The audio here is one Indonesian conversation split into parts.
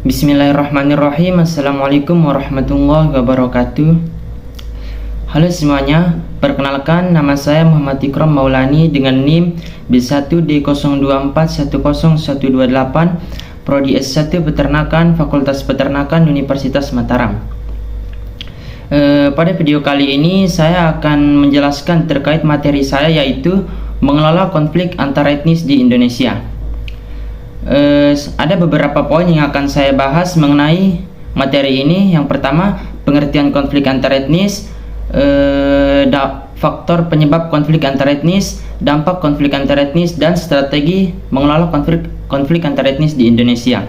Bismillahirrahmanirrahim. Assalamualaikum warahmatullahi wabarakatuh. Halo semuanya, perkenalkan nama saya Muhammad Ikram Maulani dengan NIM B1D02410128, Prodi S1 Peternakan, Fakultas Peternakan Universitas Mataram. Pada video kali ini saya akan menjelaskan terkait materi saya, yaitu mengelola konflik antar etnis di Indonesia. Ada beberapa poin yang akan saya bahas mengenai materi ini. Yang pertama, pengertian konflik antar etnis, faktor penyebab konflik antar etnis, dampak konflik antar etnis, dan strategi mengelola konflik antar etnis di Indonesia.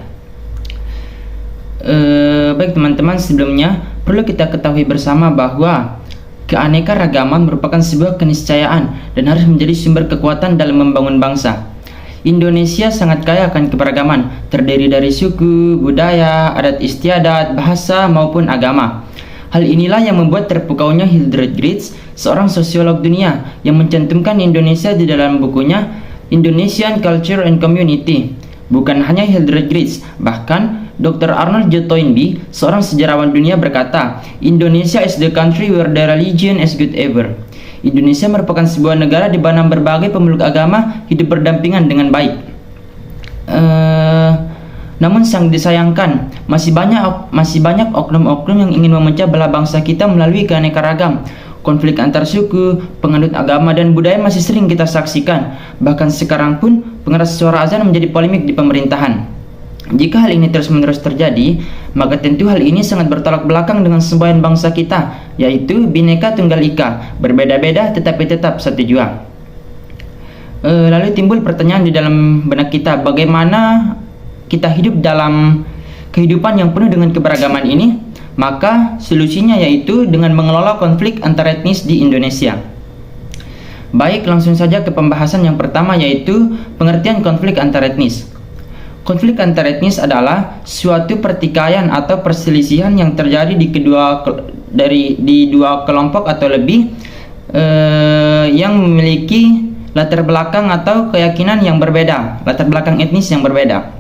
Baik teman-teman, sebelumnya perlu kita ketahui bersama bahwa keanekaragaman merupakan sebuah keniscayaan dan harus menjadi sumber kekuatan dalam membangun bangsa. Indonesia sangat kaya akan keberagaman, terdiri dari suku, budaya, adat istiadat, bahasa, maupun agama. Hal inilah yang membuat terpukaunya Hildred Geertz, seorang sosiolog dunia, yang mencantumkan Indonesia di dalam bukunya Indonesian Culture and Community. Bukan hanya Hildred Geertz, bahkan Dr. Arnold J. Toynbee, seorang sejarawan dunia, berkata, "Indonesia is the country where the religion is good ever." Indonesia merupakan sebuah negara di mana berbagai pemeluk agama hidup berdampingan dengan baik. Namun sangat disayangkan, masih banyak oknum-oknum yang ingin memecah belah bangsa kita melalui keanekaragam. Konflik antar suku, penganut agama, dan budaya masih sering kita saksikan. Bahkan sekarang pun pengeras suara azan menjadi polemik di pemerintahan. Jika hal ini terus-menerus terjadi, maka tentu hal ini sangat bertolak belakang dengan semboyan bangsa kita, yaitu Bhinneka Tunggal Ika, berbeda-beda tetapi tetap satu jua. Lalu timbul pertanyaan di dalam benak kita, bagaimana kita hidup dalam kehidupan yang penuh dengan keberagaman ini? Maka solusinya yaitu dengan mengelola konflik antar etnis di Indonesia. Baik, langsung saja ke pembahasan yang pertama, yaitu pengertian konflik antar etnis. Konflik antar etnis adalah suatu pertikaian atau perselisihan yang terjadi di dua kelompok atau lebih yang memiliki latar belakang atau keyakinan yang berbeda, latar belakang etnis yang berbeda.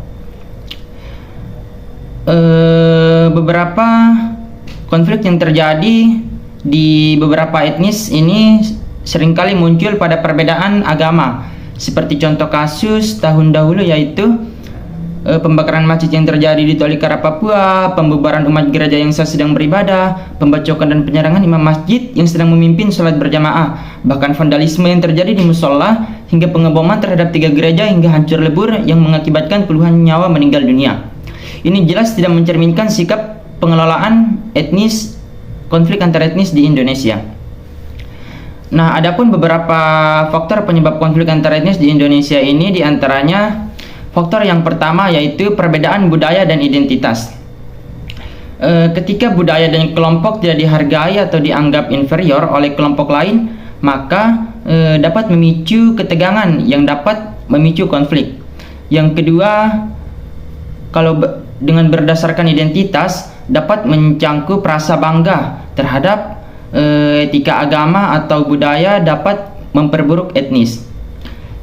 Beberapa konflik yang terjadi di beberapa etnis ini seringkali muncul pada perbedaan agama. Seperti contoh kasus tahun dahulu, yaitu pembakaran masjid yang terjadi di Tolikara, Papua, pembubaran umat gereja yang sedang beribadah, pembacokan dan penyerangan imam masjid yang sedang memimpin sholat berjamaah, bahkan vandalisme yang terjadi di musola, hingga pengeboman terhadap 3 gereja hingga hancur lebur yang mengakibatkan puluhan nyawa meninggal dunia. Ini jelas tidak mencerminkan sikap pengelolaan konflik antar etnis di Indonesia. Nah, adapun beberapa faktor penyebab konflik antar etnis di Indonesia ini, diantaranya faktor yang pertama yaitu perbedaan budaya dan identitas. Ketika budaya dan kelompok tidak dihargai atau dianggap inferior oleh kelompok lain, maka dapat memicu ketegangan yang dapat memicu konflik. Yang kedua, kalau dengan berdasarkan identitas dapat mencangkup rasa bangga terhadap etika agama atau budaya, dapat memperburuk etnis.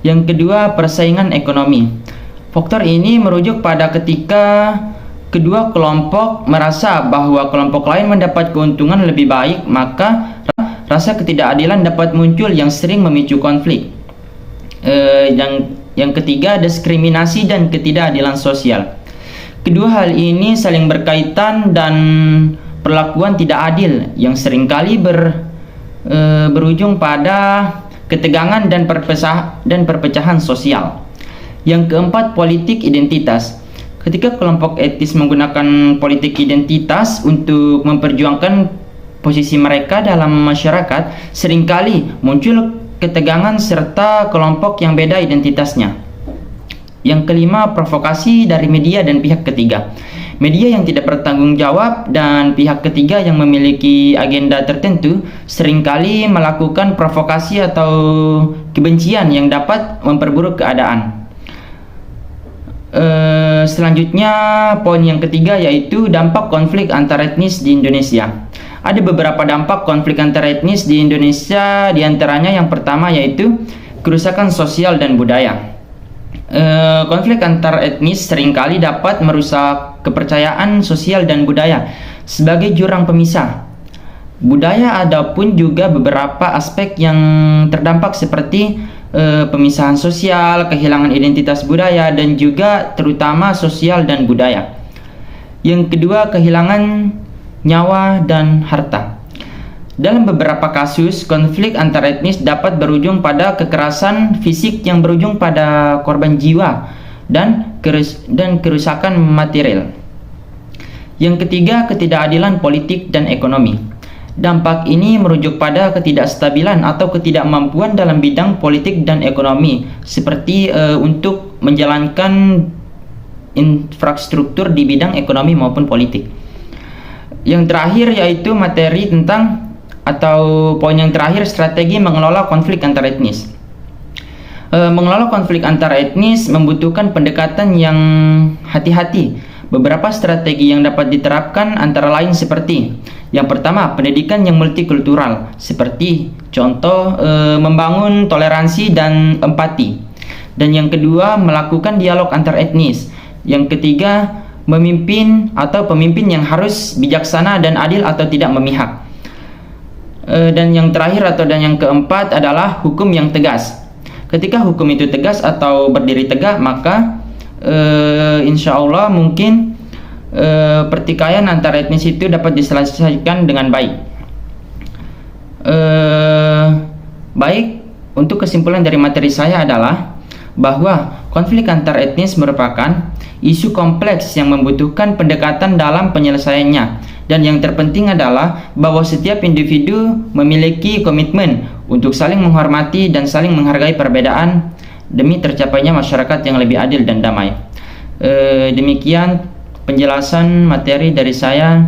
Yang kedua, persaingan ekonomi. Faktor ini merujuk pada ketika kedua kelompok merasa bahwa kelompok lain mendapat keuntungan lebih baik, maka rasa ketidakadilan dapat muncul yang sering memicu konflik. Yang ketiga, diskriminasi dan ketidakadilan sosial. Kedua hal ini saling berkaitan dan perlakuan tidak adil yang seringkali berujung pada ketegangan dan perpecahan sosial. Yang keempat, politik identitas. Ketika kelompok etnis menggunakan politik identitas untuk memperjuangkan posisi mereka dalam masyarakat, seringkali muncul ketegangan serta kelompok yang beda identitasnya. Yang kelima, provokasi dari media dan pihak ketiga. Media yang tidak bertanggung jawab dan pihak ketiga yang memiliki agenda tertentu seringkali melakukan provokasi atau kebencian yang dapat memperburuk keadaan. Selanjutnya, poin yang ketiga yaitu dampak konflik antar etnis di Indonesia. Ada beberapa dampak konflik antar etnis di Indonesia, diantaranya yang pertama yaitu kerusakan sosial dan budaya. Konflik antar etnis seringkali dapat merusak kepercayaan sosial dan budaya sebagai jurang pemisah. Budaya ada pun juga beberapa aspek yang terdampak seperti pemisahan sosial, kehilangan identitas budaya, dan juga terutama sosial dan budaya. Yang kedua, kehilangan nyawa dan harta. Dalam beberapa kasus, konflik antar etnis dapat berujung pada kekerasan fisik yang berujung pada korban jiwa dan kerusakan material. Yang ketiga, ketidakadilan politik dan ekonomi. Dampak ini merujuk pada ketidakstabilan atau ketidakmampuan dalam bidang politik dan ekonomi, seperti untuk menjalankan infrastruktur di bidang ekonomi maupun politik. Yang terakhir yaitu materi tentang atau poin yang terakhir, strategi mengelola konflik antar etnis. Mengelola konflik antar etnis membutuhkan pendekatan yang hati-hati. Beberapa strategi yang dapat diterapkan antara lain seperti: yang pertama, pendidikan yang multikultural, seperti contoh membangun toleransi dan empati. Dan yang kedua, melakukan dialog antar etnis. Yang ketiga, memimpin atau pemimpin yang harus bijaksana dan adil atau tidak memihak. Dan yang terakhir dan yang keempat adalah hukum yang tegas. Ketika hukum itu tegas atau berdiri tegak, maka insya Allah mungkin pertikaian antar etnis itu dapat diselesaikan dengan baik. Baik, untuk kesimpulan dari materi saya adalah bahwa konflik antar etnis merupakan isu kompleks yang membutuhkan pendekatan dalam penyelesaiannya. Dan yang terpenting adalah bahwa setiap individu memiliki komitmen untuk saling menghormati dan saling menghargai perbedaan demi tercapainya masyarakat yang lebih adil dan damai. Demikian penjelasan materi dari saya.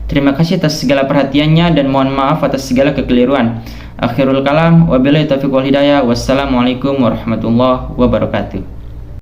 Terima kasih atas segala perhatiannya dan mohon maaf atas segala kekeliruan. Akhirul kalam, wabillahi taufiq wal hidayah. Wassalamualaikum warahmatullahi wabarakatuh.